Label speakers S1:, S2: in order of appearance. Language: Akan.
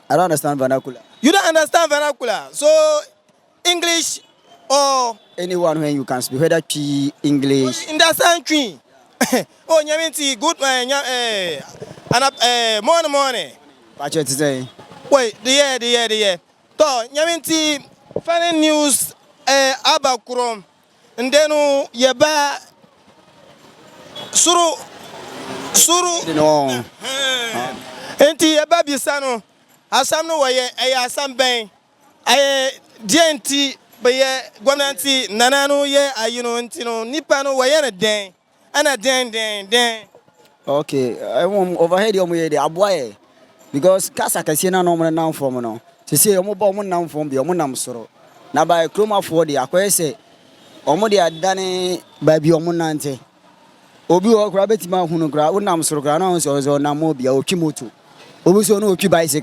S1: I don't understand vernacular.
S2: You don't understand vernacular. So English or
S1: Anyone when you can speak, whether P English.
S2: understand Twi. Oh, nyaminti good man. Morning.
S1: Patch it today.
S2: Wait, the year. To nyaminti funny news abakrom. And then yeba suru
S1: No.
S2: enti yeba bisano asam no waye asam ben dienti beye gwananti nanano ye ayino ntino nipa no waye na den ana den.
S1: Okay, I want overhead your way, the aboy. Because Casa Casina no man now from no. To say, Omo now from the Omonam Soro. Now by Chroma for the Aquese, Omodi had done baby Omonante. Obi or Grabetima Hunograd, Unam Sorgrano, or Namobi or Kimoto. Obuso no bicycle.